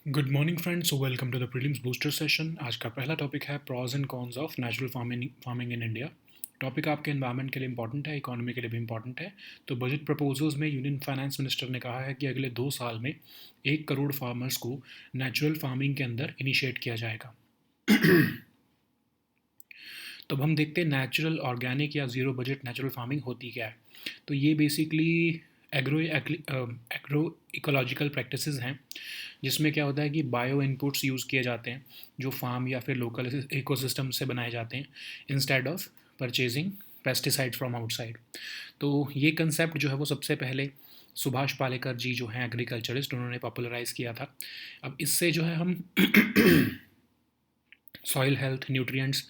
Good morning friends, welcome to the prelims booster session. आज का पहला टॉपिक है pros and cons of natural farming in India. Topic आपके environment के लिए इंपॉर्टेंट है, इकोनॉमी के लिए भी इंपॉर्टेंट है। तो बजट प्रपोजल्स में यूनियन फाइनेंस मिनिस्टर ने कहा है कि अगले 2 साल में 1 करोड़ फार्मर्स को नेचुरल फार्मिंग के अंदर इनिशिएट किया जाएगा। तो अब हम देखते हैं नेचुरल ऑर्गेनिक या ज़ीरो बजट नेचुरल फार्मिंग होती क्या है। तो ये बेसिकली एग्रो इकोलॉजिकल प्रैक्टिसेस हैं, जिसमें क्या होता है कि बायो इनपुट्स यूज़ किए जाते हैं जो फार्म या फिर लोकल इकोसिस्टम से बनाए जाते हैं, instead of purchasing pesticide from outside. तो ये कंसेप्ट जो है वो सबसे पहले सुभाष पालेकर जी जो हैं एग्रीकल्चरिस्ट, उन्होंने पॉपुलराइज़ किया था। अब इससे जो है हम सॉइल हेल्थ, न्यूट्रिएंट्स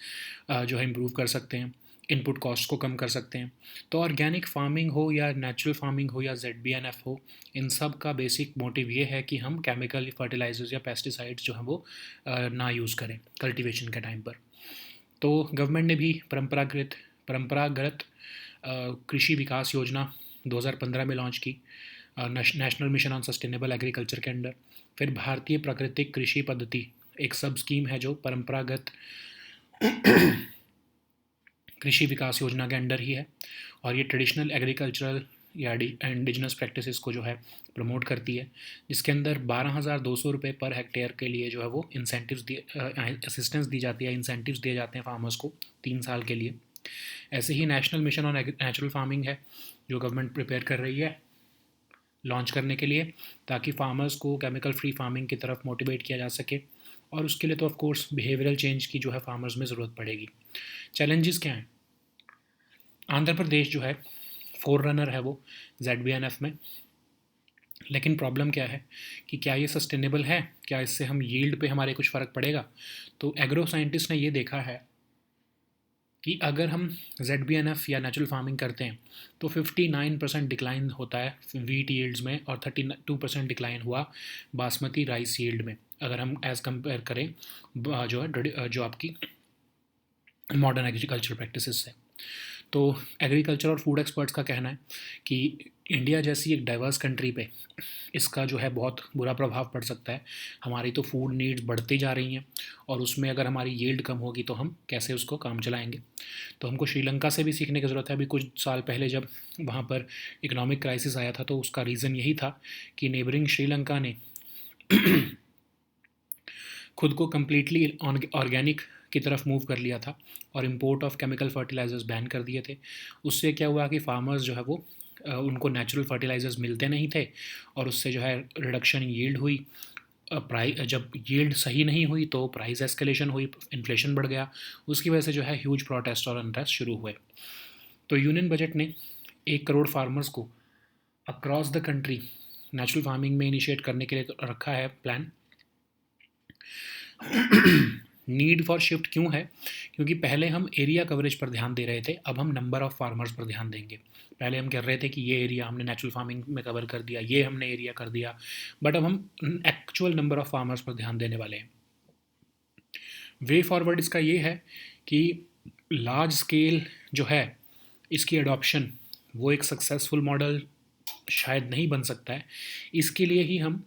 जो है इम्प्रूव कर सकते हैं, इनपुट कॉस्ट को कम कर सकते हैं। तो ऑर्गेनिक फार्मिंग हो या नेचुरल फार्मिंग हो या ZBNF हो, इन सब का बेसिक मोटिव ये है कि हम केमिकल फर्टिलाइजर्स या पेस्टिसाइड्स जो हैं वो ना यूज़ करें कल्टीवेशन के टाइम पर। तो गवर्नमेंट ने भी परंपरागत कृषि विकास योजना 2015 में लॉन्च की, national mission on sustainable agriculture के अंडर। फिर भारतीय प्राकृतिक कृषि पद्धति एक सब स्कीम है जो परंपरागत कृषि विकास योजना के अंडर ही है, और ये ट्रेडिशनल एग्रीकल्चरल या इंडिजिनस प्रैक्टिसेस को जो है प्रमोट करती है, जिसके अंदर 12,200 रुपये पर हेक्टेयर के लिए जो है वो इंसेंटिव्स दिए, असिस्टेंस दी जाती है, इंसेंटिव्स दिए जाते हैं फार्मर्स को 3 साल के लिए। ऐसे ही national mission on natural farming है जो गवर्नमेंट प्रिपेयर कर रही है लॉन्च करने के लिए, ताकि फार्मर्स को केमिकल फ्री फार्मिंग की तरफ मोटिवेट किया जा सके। और उसके लिए तो ऑफ कोर्स बिहेवियरल चेंज की जो है फार्मर्स में ज़रूरत पड़ेगी। चैलेंजेस क्या हैं? आंध्र प्रदेश जो है फोर रनर है वो ZBNF में, लेकिन प्रॉब्लम क्या है कि क्या ये सस्टेनेबल है, क्या इससे हम यील्ड पे हमारे कुछ फ़र्क पड़ेगा? तो एग्रो साइंटिस्ट ने ये देखा है कि अगर हम ZBNF या नेचुरल फार्मिंग करते हैं तो 59% डिक्लाइन होता है वीट यील्ड्स में, और 32% डिक्लाइन हुआ बासमती राइस यील्ड में, अगर हम एज़ कंपेयर करें जो है जो आपकी मॉडर्न एग्रीकल्चर प्रैक्टिसेस से। तो एग्रीकल्चर और फूड एक्सपर्ट्स का कहना है कि इंडिया जैसी एक डाइवर्स कंट्री पे इसका जो है बहुत बुरा प्रभाव पड़ सकता है। हमारी तो फूड नीड्स बढ़ती जा रही हैं, और उसमें अगर हमारी यील्ड कम होगी तो हम कैसे उसको काम चलाएंगे। तो हमको श्रीलंका से भी सीखने की ज़रूरत है। अभी कुछ साल पहले जब वहाँ पर इकोनॉमिक क्राइसिस आया था तो उसका रीज़न यही था कि नेबरिंग श्रीलंका ने खुद को कम्प्लीटली ऑर्गेनिक की तरफ मूव कर लिया था और import of chemical fertilisers ban कर दिए थे। उससे क्या हुआ कि फार्मर्स जो है वो उनको नेचुरल फर्टिलाइज़र्स मिलते नहीं थे, और उससे जो है रिडक्शन यील्ड हुई। प्राइस जब यील्ड सही नहीं हुई तो प्राइस एस्केलेशन हुई, इन्फ्लेशन बढ़ गया। उसकी वजह से जो है ह्यूज प्रोटेस्ट और अनरेस्ट शुरू हुए। तो यूनियन बजट ने 1 करोड़ फार्मर्स को across the country natural farming में इनिशिएट करने के लिए तो रखा है प्लान। नीड फॉर शिफ्ट क्यों है? क्योंकि पहले हम एरिया कवरेज पर ध्यान दे रहे थे, अब हम नंबर ऑफ़ फार्मर्स पर ध्यान देंगे। पहले हम कह रहे थे कि ये एरिया हमने नेचुरल फार्मिंग में कवर कर दिया, ये हमने एरिया कर दिया, बट अब हम एक्चुअल नंबर ऑफ़ फार्मर्स पर ध्यान देने वाले हैं। वे फॉरवर्ड इसका ये है कि लार्ज स्केल जो है इसकी अडॉप्शन, वो एक सक्सेसफुल मॉडल शायद नहीं बन सकता है। इसके लिए ही हम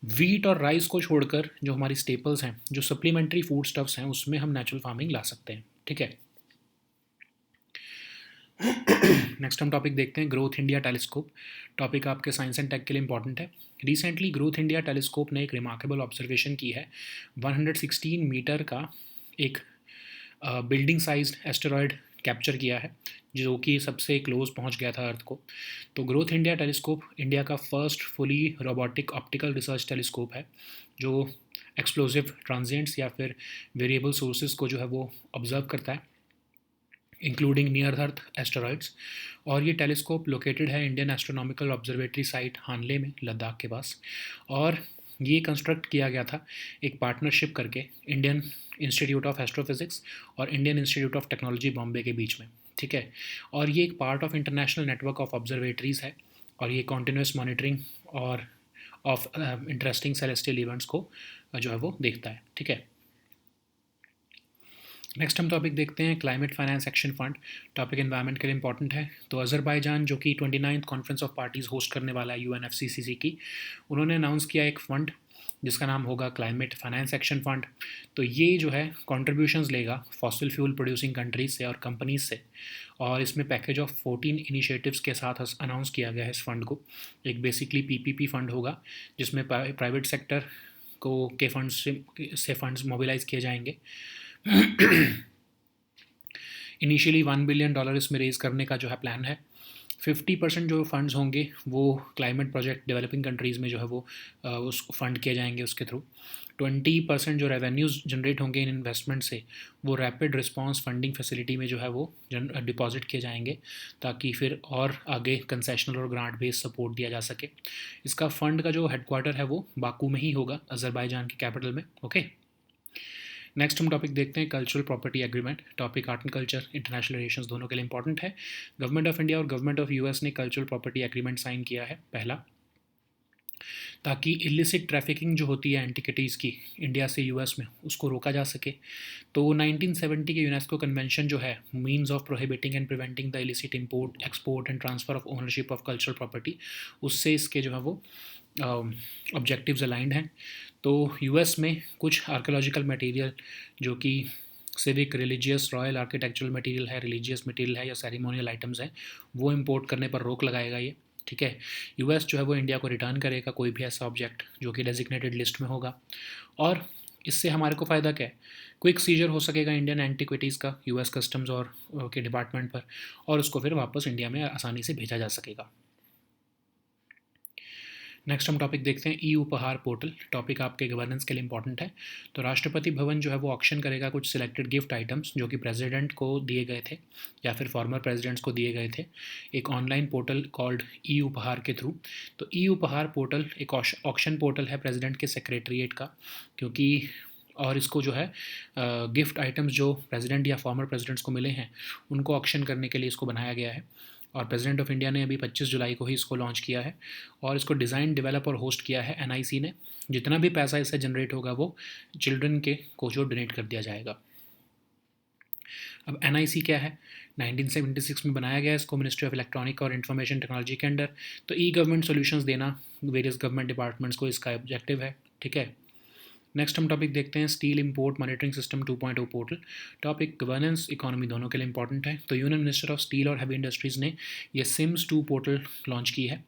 वीट और राइस को छोड़कर जो हमारी स्टेपल्स हैं, जो सप्लीमेंट्री फूड स्टफ्स हैं, उसमें हम नेचुरल फार्मिंग ला सकते हैं। ठीक है, नेक्स्ट हम टॉपिक देखते हैं ग्रोथ इंडिया टेलीस्कोप। टॉपिक आपके साइंस एंड टेक के लिए इंपॉर्टेंट है। रिसेंटली ग्रोथ इंडिया टेलीस्कोप ने एक रिमार्केबल ऑब्जर्वेशन की है। 116 मीटर का एक बिल्डिंग साइज एस्टेरॉयड कैप्चर किया है, जो कि सबसे क्लोज पहुंच गया था अर्थ को। तो ग्रोथ इंडिया टेलीस्कोप इंडिया का first fully robotic optical research telescope है, जो एक्सप्लोसिव ट्रांजिएंट्स या फिर वेरिएबल सोर्सेज को जो है वो ऑब्जर्व करता है, इंक्लूडिंग नियर अर्थ एस्टेरॉइड्स। और ये टेलीस्कोप लोकेटेड है इंडियन एस्ट्रोनॉमिकल ऑब्जर्वेटरी साइट हानले में, लद्दाख के पास। और ये कंस्ट्रक्ट किया गया था एक पार्टनरशिप करके इंडियन इंस्टीट्यूट ऑफ एस्ट्रोफिज़िक्स और Indian Institute of Technology Bombay के बीच में। ठीक है, और ये एक part of international network of observatories है, और ये कॉन्टिन्यूस मॉनिटरिंग और ऑफ इंटरेस्टिंग सेलेस्टियल इवेंट्स को जो है वो देखता है। ठीक है, नेक्स्ट हम टॉपिक देखते हैं climate finance action fund. Topic environment के लिए इंपॉर्टेंट है। तो अजरबैजान जो कि 29th conference of parties host करने वाला है UNFCCC की, उन्होंने अनाउंस किया एक फ़ंड जिसका नाम होगा क्लाइमेट फाइनेंस एक्शन फंड। तो ये जो है कॉन्ट्रीब्यूशंस लेगा फॉसिल फ्यूल प्रोड्यूसिंग कंट्रीज से और कंपनीज से, और इसमें पैकेज ऑफ 14 इनिशिएटिव्स के साथ अनाउंस किया गया है इस फंड को। एक बेसिकली पीपीपी फंड होगा जिसमें प्राइवेट सेक्टर को के फंड्स से फंड्स मोबिलाइज किए जाएंगे। इनिशियली $1 बिलियन इसमें रेज़ करने का जो है प्लान है। 50% जो फंड्स होंगे वो क्लाइमेट प्रोजेक्ट डेवलपिंग कंट्रीज़ में जो है वो उस फंड किए जाएंगे उसके थ्रू। 20% जो रेवेन्यूज़ जनरेट होंगे इन इन्वेस्टमेंट से वो रैपिड रिस्पांस फंडिंग फैसिलिटी में जो है वो डिपॉजिट किए जाएंगे, ताकि फिर और आगे कंसेशनल और ग्रांट बेस्ड सपोर्ट दिया जा सके। इसका फंड का जो हेडक्वार्टर है वो बाकू में ही होगा, अज़रबैजान की कैपिटल में। ओके, नेक्स्ट हम टॉपिक देखते हैं cultural property agreement. Topic art and culture international relations दोनों के लिए इंपॉर्टेंट है। गवर्नमेंट ऑफ इंडिया और गवर्नमेंट ऑफ यूएस ने कल्चरल प्रॉपर्टी एग्रीमेंट साइन किया है पहला, ताकि इलिसिट ट्रैफिकिंग जो होती है एंटिकिटीज़ की इंडिया से यूएस में उसको रोका जा सके। तो 1970 के यूनेस्को कन्वेंशन जो है means of prohibiting and preventing the illicit import export and transfer of ownership of cultural property, उससे इसके जो है वो ऑब्जेक्टिव्स अलाइंड हैं। तो यूएस में कुछ आर्कियोलॉजिकल मटेरियल जो कि civic, religious, royal architectural material है, रिलीजियस मटेरियल है या सेरेमोनियल आइटम्स हैं, वो इंपोर्ट करने पर रोक लगाएगा ये। ठीक है, यूएस जो है वो इंडिया को रिटर्न करेगा कोई भी ऐसा ऑब्जेक्ट जो कि डेजिग्नेटेड लिस्ट में होगा। और इससे हमारे को फ़ायदा क्या है? क्विक सीजर हो सकेगा इंडियन एंटिक्विटीज़ का यूएस कस्टम्स और के डिपार्टमेंट पर, और उसको फिर वापस इंडिया में आसानी से भेजा जा सकेगा। नेक्स्ट हम टॉपिक देखते हैं ई उपहार पोर्टल। टॉपिक आपके गवर्नेंस के लिए इंपॉर्टेंट है। तो राष्ट्रपति भवन जो है वो ऑक्शन करेगा कुछ सिलेक्टेड गिफ्ट आइटम्स जो कि प्रेसिडेंट को दिए गए थे या फिर फॉर्मर प्रेसिडेंट्स को दिए गए थे, एक ऑनलाइन पोर्टल कॉल्ड ई उपहार के थ्रू। तो ई उपहार पोर्टल एक ऑक्शन पोर्टल है प्रेसिडेंट के सेक्रेटरीट का, क्योंकि और इसको जो है गिफ्ट आइटम्स जो प्रेसिडेंट या फॉर्मर प्रेसिडेंट्स को मिले हैं उनको ऑक्शन करने के लिए इसको बनाया गया है। और प्रेसिडेंट ऑफ इंडिया ने अभी 25 जुलाई को ही इसको लॉन्च किया है, और इसको डिज़ाइन, डेवलप और होस्ट किया है एनआईसी ने। जितना भी पैसा इससे जनरेट होगा वो चिल्ड्रन के को जो डोनेट कर दिया जाएगा। अब एनआईसी क्या है? 1976 में बनाया गया है इसको मिनिस्ट्री ऑफ इलेक्ट्रॉनिक और इंफॉर्मेशन टेक्नोलॉजी के अंडर। तो ई गवर्नमेंट सॉल्यूशंस देना वेरियस गवर्नमेंट डिपार्टमेंट्स को इसका ऑब्जेक्टिव है। ठीक है, नेक्स्ट हम टॉपिक देखते हैं steel import monitoring system 2.0 portal. Topic governance economy दोनों के लिए इंपॉर्टेंट है। तो यूनियन मिनिस्टर ऑफ स्टील और हैवी इंडस्ट्रीज़ ने ये सिम्स 2 पोर्टल लॉन्च की है,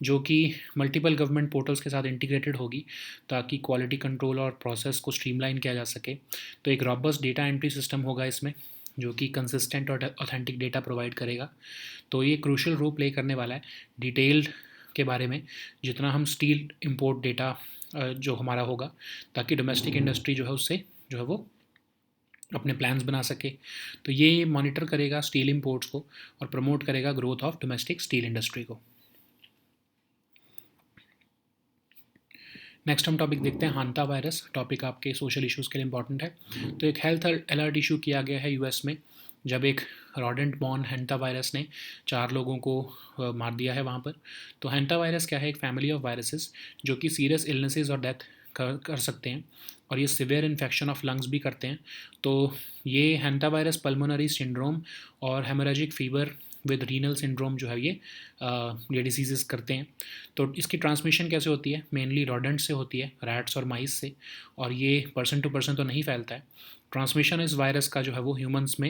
जो कि मल्टीपल गवर्नमेंट पोर्टल्स के साथ इंटीग्रेटेड होगी ताकि क्वालिटी कंट्रोल और प्रोसेस को स्ट्रीमलाइन किया जा सके। तो एक रॉबस्ट डेटा एंट्री सिस्टम होगा इसमें जो कि कंसिस्टेंट और ऑथेंटिक डेटा प्रोवाइड करेगा। तो ये क्रूशल रोल प्ले करने वाला है डिटेल्ड के बारे में जितना हम स्टील इंपोर्ट डेटा जो हमारा होगा, ताकि डोमेस्टिक इंडस्ट्री जो है उससे जो है वो अपने प्लान्स बना सके। तो ये मॉनिटर करेगा स्टील इंपोर्ट्स को और प्रमोट करेगा growth of domestic steel industry को। नेक्स्ट हम टॉपिक देखते हैं हांता वायरस। टॉपिक आपके सोशल इश्यूज़ के लिए इंपॉर्टेंट है। तो एक हेल्थ अलर्ट इशू किया गया है यूएस में, जब एक रॉडेंट बॉर्न हैंटा वायरस ने 4 लोगों को मार दिया है वहाँ पर। तो हैंटा वायरस क्या है? एक फैमिली ऑफ वायरसेस जो कि सीरियस इलनेसेस और डेथ कर सकते हैं, और ये सिवियर इन्फेक्शन ऑफ लंग्स भी करते हैं। तो ये हैंटा वायरस पल्मोनरी सिंड्रोम और haemorrhagic fever with renal syndrome जो है ये डिसीज़ करते हैं। तो इसकी ट्रांसमिशन कैसे होती है? मेनली रॉडेंट से होती है, रैट्स और माइस से, और ये पर्सन टू पर्सन तो नहीं फैलता है। ट्रांसमिशन इस वायरस का जो है वो ह्यूमंस में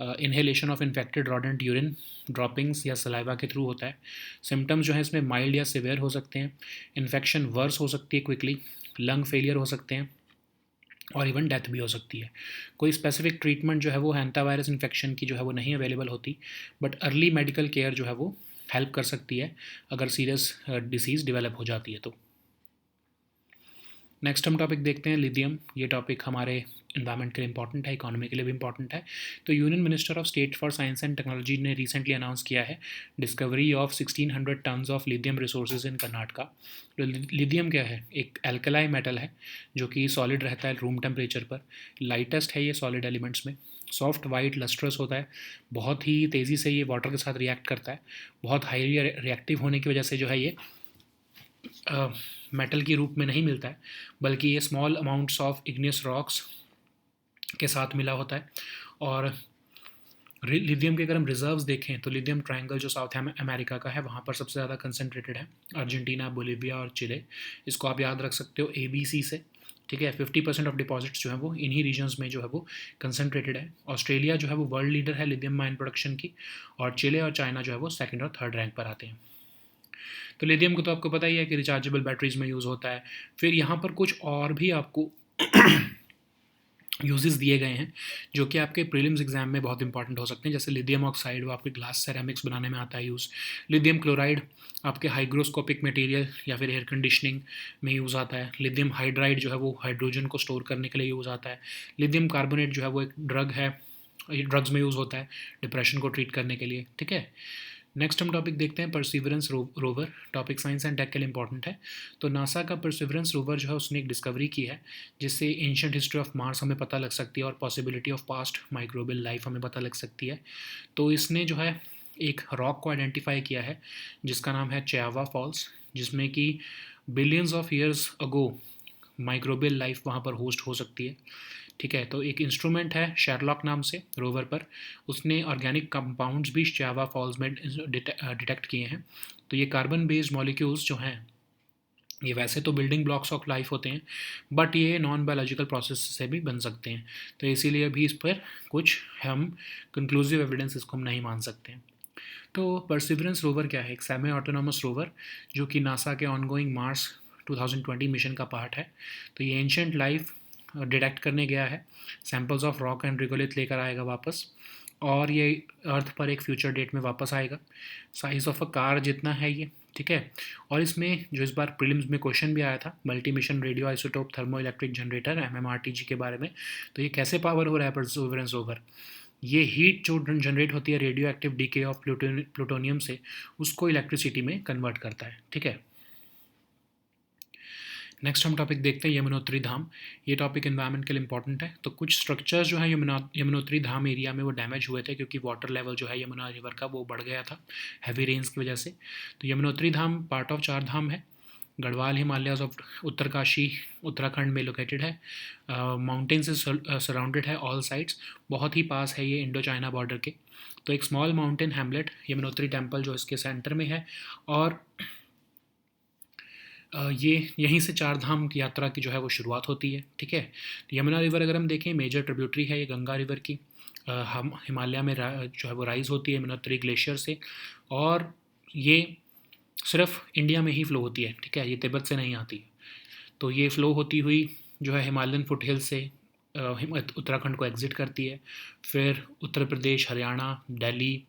inhalation of infected rodent urine droppings या सलाइवा के थ्रू होता है। सिम्टम्स जो है इसमें माइल्ड या सिवियर हो सकते हैं, इन्फेक्शन वर्स हो सकती है क्विकली, लंग फेलियर हो सकते हैं और इवन डेथ भी हो सकती है। कोई स्पेसिफिक ट्रीटमेंट जो है वो हैंटा वायरस इन्फेक्शन की जो है वो नहीं अवेलेबल होती, बट अर्ली मेडिकल केयर जो है वो हेल्प कर सकती है अगर सीरियस डिसीज़ डेवलप हो जाती है तो। नेक्स्ट हम टॉपिक देखते हैं लिथियम। ये टॉपिक हमारे इन्वायरमेंट के लिए इंपॉर्टेंट है, इकोनॉमी के लिए भी इंपॉर्टेंट है। तो union minister of state for science and technology ने रिसेंटली अनाउंस किया है discovery of 1600 tons of lithium resources in Karnataka. तो लिथियम क्या है? एक एल्कलाई मेटल है जो कि सॉलिड रहता है रूम टेम्परेचर पर, लाइटेस्ट है ये सॉलिड एलिमेंट्स में, सॉफ्ट वाइट लस्ट्रस होता है, बहुत ही तेज़ी से ये वाटर के साथ रिएक्ट करता है, बहुत हाईली रिएक्टिव होने की वजह से जो है ये मेटल के रूप में नहीं मिलता है, बल्कि ये small amounts of igneous rocks के साथ मिला होता है। और लिथियम के अगर हम रिजर्व्स देखें तो लिथियम ट्रायंगल जो साउथ अमेरिका का है वहाँ पर सबसे ज़्यादा कंसनट्रेटेड है, अर्जेंटीना, बोलीविया और चिले। इसको आप याद रख सकते हो ABC से, ठीक है। 50% ऑफ डिपॉजिट्स जो है वो इन्हीं रीजन्स में जो है वो कंसनट्रेटेड है। ऑस्ट्रेलिया जो है वो वर्ल्ड लीडर है लिथियम माइन प्रोडक्शन की, और चिले और चाइना जो है वो सेकंड और थर्ड रैंक पर आते हैं। तो लिथियम को तो आपको पता ही है कि रिचार्जेबल बैटरीज में यूज़ होता है। फिर यहाँ पर कुछ और भी आपको यूजेस दिए गए हैं जो कि आपके प्रीलिम्स एग्जाम में बहुत इंपॉर्टेंट हो सकते हैं, जैसे लिथियम ऑक्साइड, वो आपके ग्लास सेरामिक्स बनाने में आता है यूज़। लिथियम क्लोराइड आपके हाइग्रोस्कोपिक मटेरियल या फिर एयर कंडीशनिंग में यूज़ आता है। लिथियम हाइड्राइड जो है वो हाइड्रोजन को स्टोर करने के लिए यूज़ आता है। लिथियम कार्बोनेट जो है वो एक ड्रग है, ये ड्रग्स में यूज़ होता है डिप्रेशन को ट्रीट करने के लिए, ठीक है। नेक्स्ट हम टॉपिक देखते हैं Perseverance rover. Topic science and tech के लिए इंपॉर्टेंट है। तो नासा का परसिवरेंस रोवर जो है उसने एक डिस्कवरी की है जिससे एंशंट हिस्ट्री ऑफ मार्स हमें पता लग सकती है और possibility of past microbial life हमें पता लग सकती है। तो इसने जो है एक रॉक को आइडेंटिफाई किया है जिसका नाम है चयावा फॉल्स, जिसमें कि billions of years ago microbial life वहाँ पर होस्ट हो सकती है, ठीक है। तो एक इंस्ट्रूमेंट है शेरलॉक नाम से रोवर पर, उसने ऑर्गेनिक कंपाउंड्स भी चावा फॉल्स में डिटेक्ट किए हैं। तो ये कार्बन बेस्ड मॉलिक्यूल्स जो हैं ये वैसे तो बिल्डिंग ब्लॉक्स ऑफ लाइफ होते हैं, बट ये नॉन बायोलॉजिकल प्रोसेस से भी बन सकते हैं। तो इसीलिए भी इस पर कुछ हम कंक्लूसिव एविडेंस इसको हम नहीं मान सकते हैं। तो परसिवरेंस रोवर क्या है? एक सेमी ऑटोनोमस रोवर जो कि नासा के ऑनगोइंग मार्स 2020 मिशन का पार्ट है। तो ये एंशंट लाइफ डिटेक्ट करने गया है, samples of rock and regolith लेकर आएगा वापस, और ये अर्थ पर एक फ्यूचर डेट में वापस आएगा। साइज़ ऑफ अ कार जितना है ये, ठीक है। और इसमें जो इस बार प्रीलिम्स में क्वेश्चन भी आया था, multi mission radio isotope thermo electric generator MMRTG के बारे में। तो ये कैसे पावर हो रहा है परसिवरेंस रोवर? ये हीट जो जनरेट होती है radio active DK of plutonium से, उसको इलेक्ट्रिसिटी में कन्वर्ट करता है, ठीक है। नेक्स्ट हम टॉपिक देखते हैं यमुनोत्री धाम। ये टॉपिक एनवायरनमेंट के लिए इंपॉर्टेंट है। तो कुछ स्ट्रक्चर्स जो है यमुनोत्री धाम एरिया में वो डैमेज हुए थे क्योंकि वाटर लेवल जो है यमुना रिवर का वो बढ़ गया था हैवी रेन्स की वजह से। तो यमुनोत्री धाम पार्ट ऑफ 4 धाम है। गढ़वाल हिमालयाज ऑफ उत्तरकाशी उत्तराखंड में लोकेटेड है। माउंटेन से सराउंडेड है ऑल साइड्स, बहुत ही पास है ये इंडो चाइना बॉर्डर के। तो एक small mountain Hamlet Yamunotri temple जो इसके सेंटर में है, और ये यहीं से 4 धाम की यात्रा की जो है वो शुरुआत होती है, ठीक है। तो यमुना रिवर अगर हम देखें मेजर ट्रिब्यूटरी है ये गंगा रिवर की। हम हिमालय में जो है वो राइज़ होती है यमुनोत्री ग्लेशियर से, और ये सिर्फ इंडिया में ही फ़्लो होती है, ठीक है, ये तिब्बत से नहीं आती। तो ये फ़्लो होती हुई जो है हिमालयन फुट हिल से उत्तराखंड को एग्ज़िट करती है, फिर उत्तर प्रदेश, हरियाणा, दिल्ली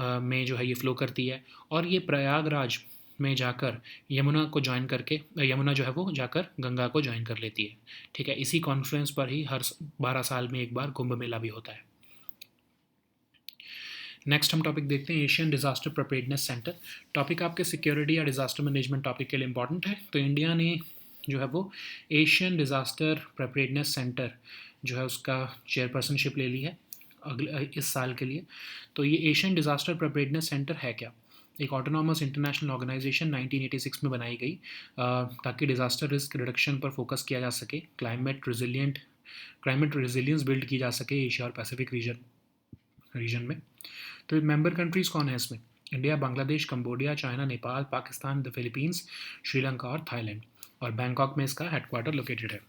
में जो है ये फ़्लो करती है, और ये प्रयागराज में जाकर यमुना को जॉइन करके यमुना जो है वो जाकर गंगा को जॉइन कर लेती है, ठीक है। इसी कॉन्फ्लुएंस पर ही हर 12 साल में एक बार कुंभ मेला भी होता है। नेक्स्ट हम टॉपिक देखते हैं Asian disaster preparedness centre. Topic आपके सिक्योरिटी या डिज़ास्टर मैनेजमेंट टॉपिक के लिए इंपॉर्टेंट है। तो इंडिया ने जो है वो एशियन डिज़ास्टर प्रिपेयर्डनेस सेंटर जो है उसका चेयरपर्सनशिप ले ली है अगले इस साल के लिए। तो ये एशियन डिज़ास्टर प्रिपेयर्डनेस सेंटर है क्या? एक ऑटोनॉमस इंटरनेशनल ऑर्गेनाइजेशन 1986 में बनाई गई ताकि डिज़ास्टर रिस्क रिडक्शन पर फोकस किया जा सके, क्लाइमेट रेजिलियंस बिल्ड की जा सके एशिया और पैसिफिक रीजन में। तो मेंबर कंट्रीज़ कौन है इसमें? India, Bangladesh, Cambodia, China, Nepal, Pakistan, the Philippines, Sri Lanka और थाईलैंड, और बैंकॉक में इसका हेडक्वार्टर लोकेटेड है।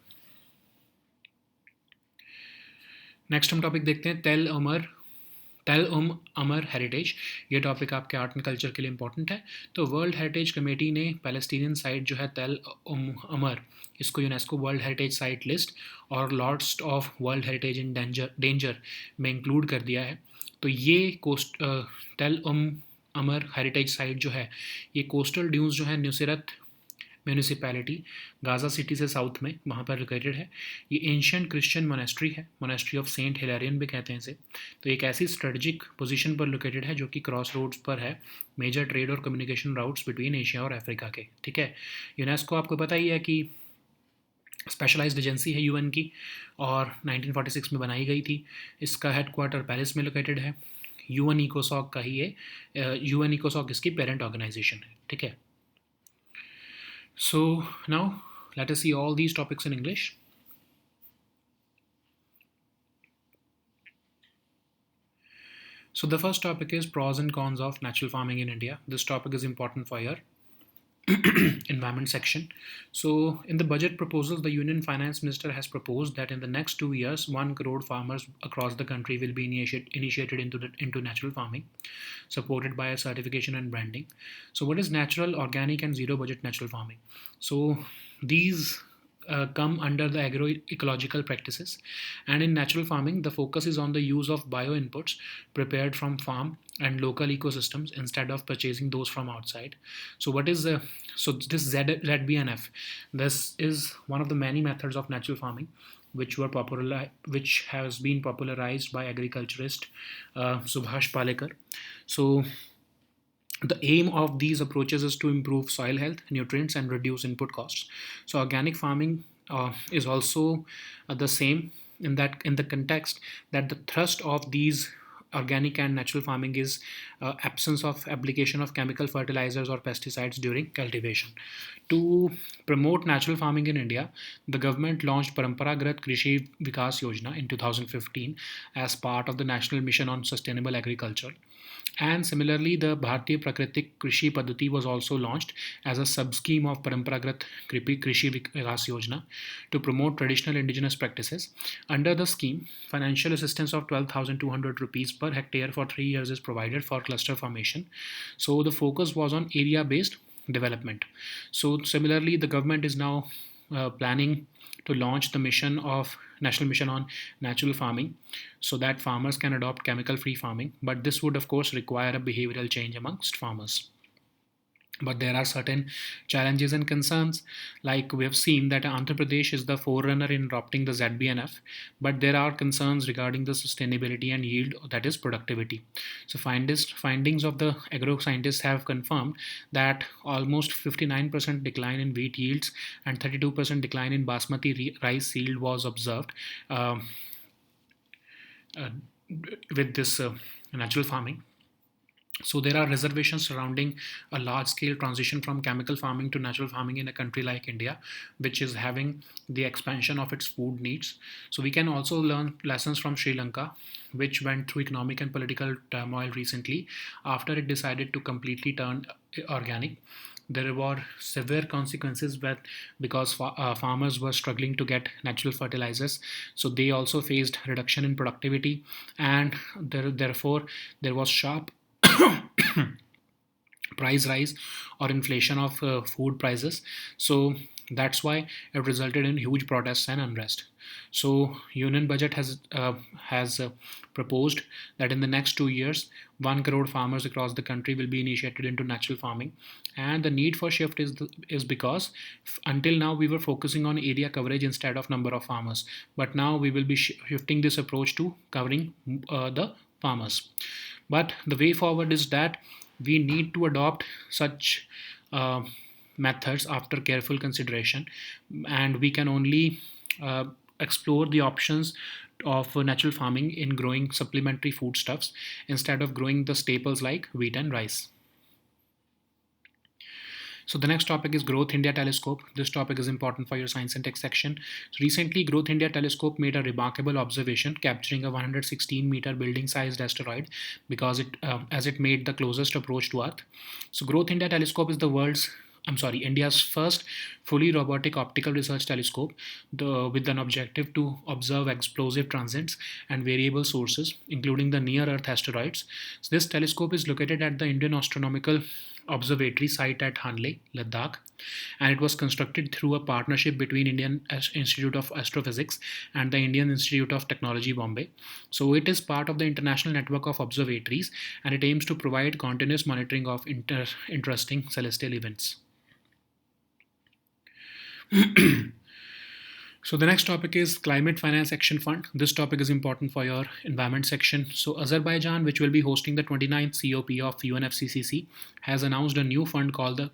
नेक्स्ट हम टॉपिक देखते हैं टेल अमर हेरिटेज। ये टॉपिक आपके आर्ट एंड कल्चर के लिए इंपॉर्टेंट है। तो वर्ल्ड हेरिटेज कमेटी ने पैलेस्टीनियन साइट जो है टेल अमर, इसको UNESCO world heritage site list और list of world heritage in danger में इंक्लूड कर दिया है। तो ये टेल अमर हेरिटेज साइट जो है ये कोस्टल ड्यून्स जो है न्यूसिरत म्यूनिसिपैलिटी गाज़ा सिटी से साउथ में वहाँ पर लोकेटेड है। ये एंशियंट क्रिश्चियन मोनेस्ट्री है, मोनेस्ट्री ऑफ सेंट हिलेरियन भी कहते हैं इसे। तो एक ऐसी स्ट्रेटजिक पोजीशन पर लोकेटेड है जो कि क्रॉस रोड्स पर है मेजर ट्रेड और कम्युनिकेशन राउट्स बिटवीन एशिया और अफ्रीका के, ठीक है। यूनेस्को आपको पता ही है कि स्पेशलाइज्ड एजेंसी है यूएन की, और 1946 में बनाई गई थी। इसका हेडक्वार्टर पेरिस में लोकेटेड है। यूएन इकोसॉक का ही ये यूएन इकोसॉक इसकी पेरेंट ऑर्गेनाइजेशन है, ठीक है। So now let us see all these topics in English. So the first topic is pros and cons of natural farming in India. This topic is important for your environment section. So, in the budget proposal, the Union Finance Minister has proposed that in the next 2 years, 1 crore farmers across the country will be initiated into natural farming, supported by a certification and branding. So, what is natural, organic, and zero budget natural farming? So, these come under the agroecological practices, and in natural farming the focus is on the use of bio inputs prepared from farm and local ecosystems instead of purchasing those from outside. So what is so this ZBNF, this is one of the many methods of natural farming which has been popularized by agriculturist Subhash Palekar. So the aim of these approaches is to improve soil health, nutrients, and reduce input costs. So organic farming is also the same in the context that the thrust of these organic and natural farming is absence of application of chemical fertilizers or pesticides during cultivation. To promote natural farming in India, the government launched Paramparagat Krishi Vikas Yojana in 2015 as part of the National Mission on Sustainable Agriculture. And similarly, the Bharatiya Prakritik Krishi Paddhati was also launched as a sub-scheme of Paramparagat Krishi Vikas Yojana to promote traditional indigenous practices. Under the scheme, financial assistance of 12,200 rupees per hectare for 3 years is provided for cluster formation. So the focus was on area-based development. So similarly, the government is now planning to launch the mission of national mission on natural farming so that farmers can adopt chemical free farming, but this would of course require a behavioral change amongst farmers. But there are certain challenges and concerns, like we have seen that Andhra Pradesh is the forerunner in adopting the ZBNF, but there are concerns regarding the sustainability and yield, that is productivity. So findings of the agro scientists have confirmed that almost 59% decline in wheat yields and 32% decline in basmati rice yield was observed uh, with this natural farming. So there are reservations surrounding a large scale transition from chemical farming to natural farming in a country like India, which is having the expansion of its food needs. So we can also learn lessons from Sri Lanka, which went through economic and political turmoil recently after it decided to completely turn organic. There were severe consequences because farmers were struggling to get natural fertilizers, so they also faced reduction in productivity, and therefore there was sharp price rise or inflation of food prices. So that's why it resulted in huge protests and unrest. So union budget has proposed that in the next 2 years 1 crore farmers across the country will be initiated into natural farming, and the need for shift is because until now we were focusing on area coverage instead of number of farmers, but now we will be shifting this approach to covering the farmers. But the way forward is that we need to adopt such uh, methods after careful consideration, and we can only uh, explore the options of natural farming in growing supplementary foodstuffs instead of growing the staples like wheat and rice. So the next topic is Growth India Telescope. This topic is important for your science and tech section. So recently, Growth India Telescope made a remarkable observation, capturing a 116-meter building-sized asteroid because as it made the closest approach to Earth. So Growth India Telescope is India's first fully robotic optical research telescope with an objective to observe explosive transits and variable sources, including the near Earth asteroids. So this telescope is located at the Indian Astronomical Observatory site at Hanle, Ladakh, and it was constructed through a partnership between Indian Institute of Astrophysics and the Indian Institute of Technology, Bombay. So it is part of the international network of observatories, and it aims to provide continuous monitoring of interesting celestial events. So the next topic is Climate Finance Action Fund. This topic is important for your environment section. So Azerbaijan, which will be hosting the 29th COP of UNFCCC, has announced a new fund called the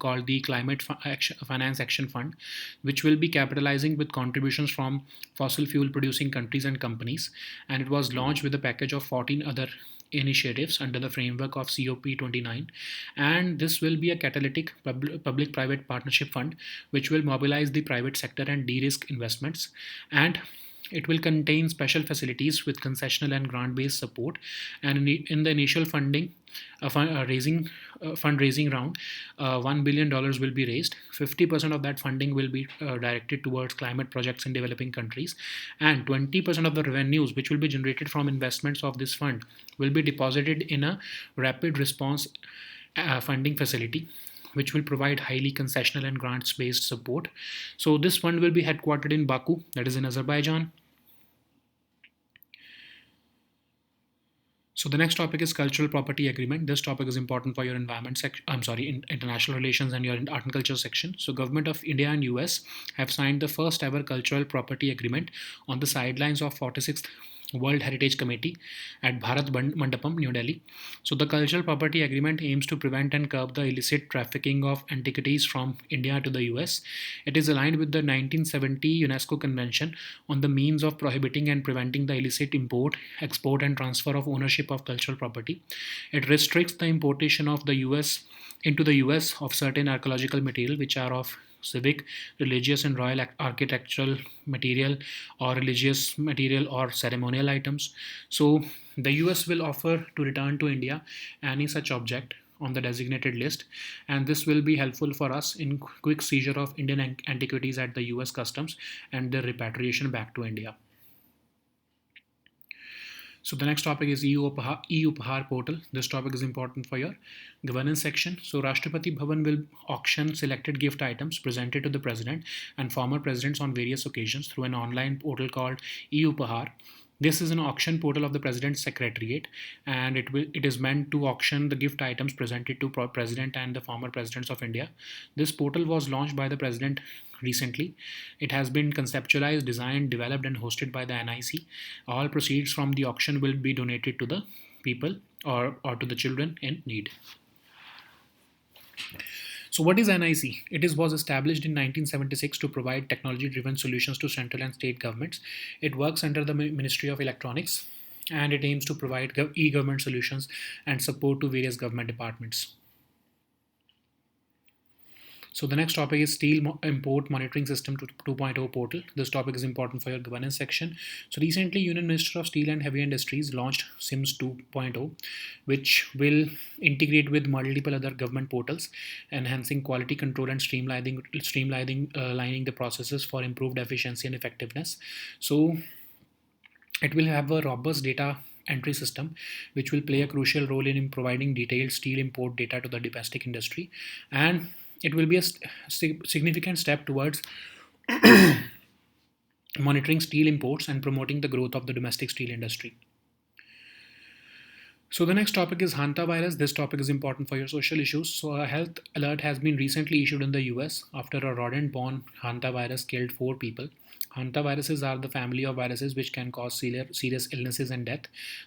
Finance Action Fund, which will be capitalizing with contributions from fossil fuel producing countries and companies. And it was launched with a package of 14 other initiatives under the framework of COP29, and this will be a catalytic public-private partnership fund which will mobilize the private sector and de-risk investments, and It will contain special facilities with concessional and grant-based support, and in the initial funding, fundraising round, $1 billion will be raised. 50% of that funding will be directed towards climate projects in developing countries, and 20% of the revenues which will be generated from investments of this fund will be deposited in a rapid response funding facility, which will provide highly concessional and grants based support. So, this fund will be headquartered in Baku, that is in Azerbaijan. So the next topic is cultural property agreement. This topic is important for your environment section. International relations and your art and culture section. So government of India and US have signed the first ever cultural property agreement on the sidelines of 46th World Heritage Committee at Bharat Mandapam, New Delhi. So the cultural property agreement aims to prevent and curb the illicit trafficking of antiquities from India to the US. It is aligned with the 1970 UNESCO Convention on the means of prohibiting and preventing the illicit import, export, and transfer of ownership of cultural property. It restricts the importation of the US into the US of certain archaeological material which are of civic, religious, and royal architectural material, or religious material, or ceremonial items. So the US will offer to return to India any such object on the designated list, and this will be helpful for us in quick seizure of Indian antiquities at the US customs and their repatriation back to India. So the next topic is e-Upahar portal. This topic is important for your governance section. So Rashtrapati Bhavan will auction selected gift items presented to the president and former presidents on various occasions through an online portal called e-Upahar. This is an auction portal of the President's Secretariat, and it is meant to auction the gift items presented to President and the former Presidents of India. This portal was launched by the President recently. It has been conceptualized, designed, developed, and hosted by the NIC. All proceeds from the auction will be donated to the people or to the children in need. So what is NIC? It was established in 1976 to provide technology-driven solutions to central and state governments. It works under the Ministry of Electronics, and it aims to provide e-government solutions and support to various government departments. So the next topic is Steel Import Monitoring System 2.0 portal. This topic is important for your governance section. So recently, Union Minister of Steel and Heavy Industries launched SIMS 2.0, which will integrate with multiple other government portals, enhancing quality control and streamlining the processes for improved efficiency and effectiveness. So it will have a robust data entry system, which will play a crucial role in providing detailed steel import data to the domestic industry, and it will be a significant step towards monitoring steel imports and promoting the growth of the domestic steel industry. So the next topic is hantavirus. This topic is important for your social issues. So a health alert has been recently issued in the US after a rodent-borne hantavirus killed 4 people. Hantaviruses are the family of viruses which can cause serious illnesses and death.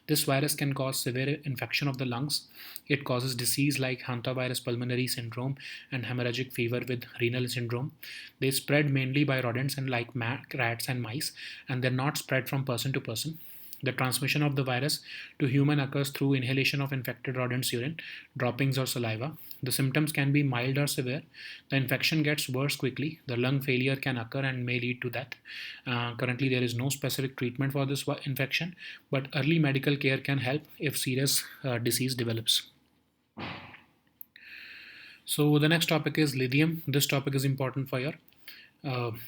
This virus can cause severe infection of the lungs. It causes disease like hantavirus pulmonary syndrome and hemorrhagic fever with renal syndrome. They spread mainly by rodents and like rats and mice, and they're not spread from person to person. The transmission of the virus to human occurs through inhalation of infected rodent's urine, droppings, or saliva. The symptoms can be mild or severe. The infection gets worse quickly. The lung failure can occur and may lead to death. Currently, there is no specific treatment for this infection, but early medical care can help if serious disease develops. So the next topic is lithium. This topic is important for your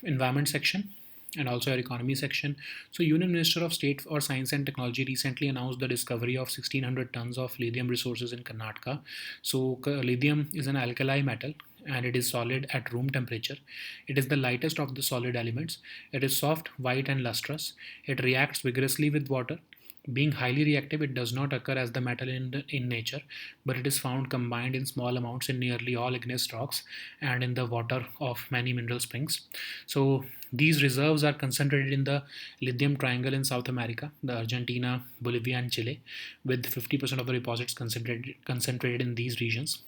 environment section and also our economy section. So Union Minister of State for Science and Technology recently announced the discovery of 1600 tons of lithium resources in Karnataka. So lithium is an alkali metal and it is solid at room temperature. It is the lightest of the solid elements. It is soft, white, and lustrous. It reacts vigorously with water. Being highly reactive, it does not occur as the metal in nature, but it is found combined in small amounts in nearly all igneous rocks and in the water of many mineral springs. So these reserves are concentrated in the lithium triangle in South America, the Argentina, Bolivia, and Chile, with 50% of the deposits concentrated in these regions.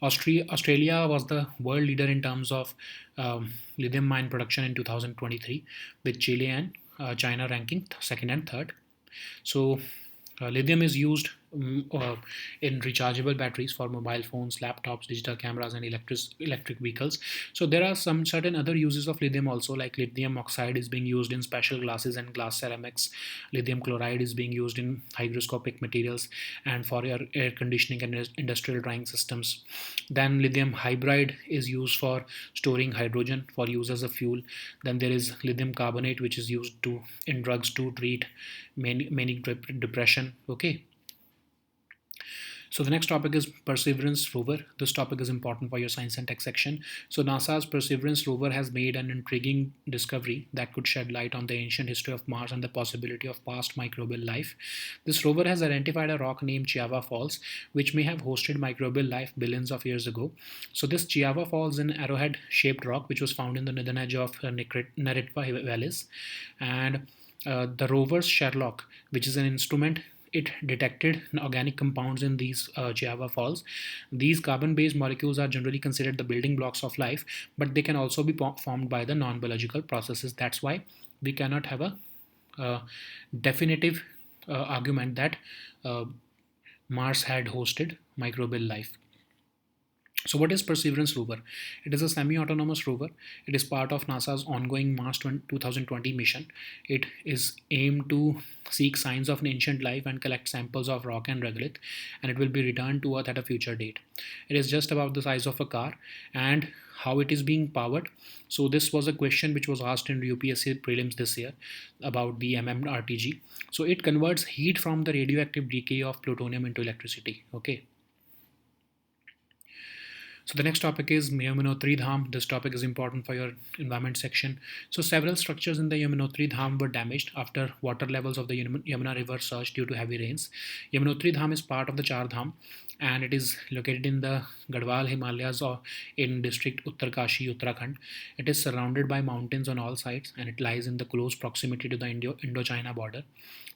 Australia was the world leader in terms of lithium mine production in 2023, with Chile and China ranking second and third. So lithium is used in rechargeable batteries for mobile phones, laptops, digital cameras, and electric vehicles. So there are some certain other uses of lithium also, like lithium oxide is being used in special glasses and glass ceramics. Lithium chloride is being used in hygroscopic materials and for air conditioning and industrial drying systems. Then lithium hydride is used for storing hydrogen for use as a fuel. Then there is lithium carbonate, which is used to in drugs to treat manic depression. Okay. So the next topic is Perseverance rover. This topic is important for your science and tech section. So NASA's Perseverance rover has made an intriguing discovery that could shed light on the ancient history of Mars and the possibility of past microbial life. This rover has identified a rock named Chiava Falls, which may have hosted microbial life billions of years ago. So this Chiava Falls is an arrowhead-shaped rock which was found in the northern edge of Neretva Valleys, and the rover's Sherlock, which is an instrument, it detected organic compounds in these Java falls. These carbon-based molecules are generally considered the building blocks of life, but they can also be formed by the non-biological processes. That's why we cannot have a definitive argument that Mars had hosted microbial life. So what is Perseverance rover? It is a semi-autonomous rover. It is part of NASA's ongoing Mars 2020 mission. It is aimed to seek signs of an ancient life and collect samples of rock and regolith, and it will be returned to Earth at a future date. It is just about the size of a car. And how it is being powered? So this was a question which was asked in UPSC prelims this year about the MMRTG. So it converts heat from the radioactive decay of plutonium into electricity. Okay. So the next topic is Yamunotri Dham. This topic is important for your environment section. So several structures in the Yamunotri Dham were damaged after water levels of the Yamuna river surged due to heavy rains. Yamunotri Dham is part of the Char Dham, and it is located in the Garhwal Himalayas or in district Uttarkashi, Uttarakhand. It is surrounded by mountains on all sides, and it lies in the close proximity to the Indo-China border.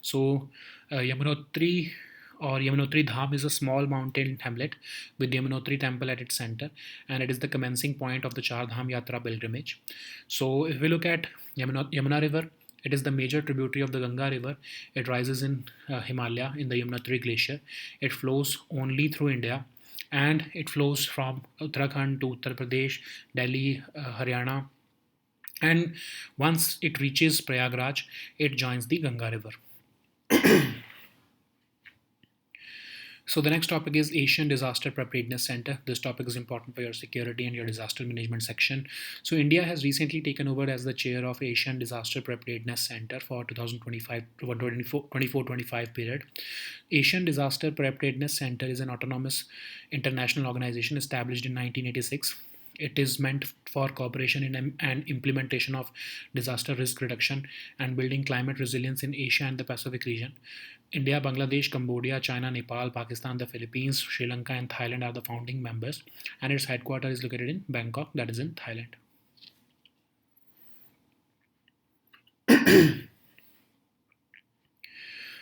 So Yamunotri or Yamunotri Dham is a small mountain hamlet with Yamunotri temple at its center, and it is the commencing point of the Char Dham Yatra pilgrimage. So if we look at Yamuna River, it is the major tributary of the Ganga River. It rises in Himalaya in the Yamunotri Glacier. It flows only through India, and it flows from Uttarakhand to Uttar Pradesh, Delhi, Haryana, and once it reaches Prayagraj, it joins the Ganga River. So the next topic is Asian Disaster Preparedness Center. This topic is important for your security and your disaster management section. So India has recently taken over as the chair of Asian Disaster Preparedness Center for 2024-25 period. Asian Disaster Preparedness Center is an autonomous international organization established in 1986. It is meant for cooperation in and implementation of disaster risk reduction and building climate resilience in Asia and the Pacific region. India, Bangladesh, Cambodia, China, Nepal, Pakistan, the Philippines, Sri Lanka, and Thailand are the founding members, and its headquarters is located in Bangkok, that is in Thailand.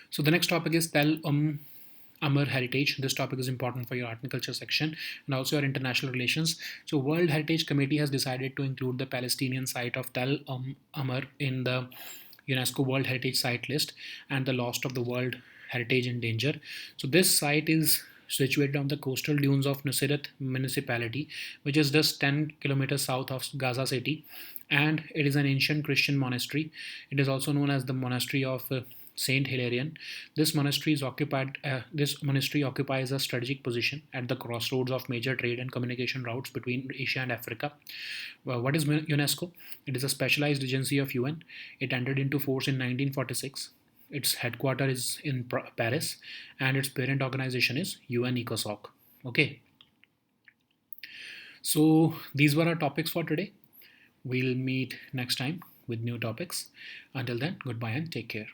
So the next topic is Tel Amr Heritage. This topic is important for your art and culture section and also your international relations. So World Heritage Committee has decided to include the Palestinian site of Tel Amr in the UNESCO World Heritage Site list and the Lost of the World Heritage in Danger. So this site is situated on the coastal dunes of Nuseirat municipality, which is just 10 kilometers south of Gaza City, and it is an ancient Christian monastery. It is also known as the Monastery of Saint Hilarion. This monastery occupies a strategic position at the crossroads of major trade and communication routes between Asia and Africa. What is UNESCO? It is a specialized agency of UN. It entered into force in 1946. Its headquarters is in Paris, and its parent organization is UN ECOSOC. Okay. So these were our topics for today. We'll meet next time with new topics. Until then, goodbye and take care.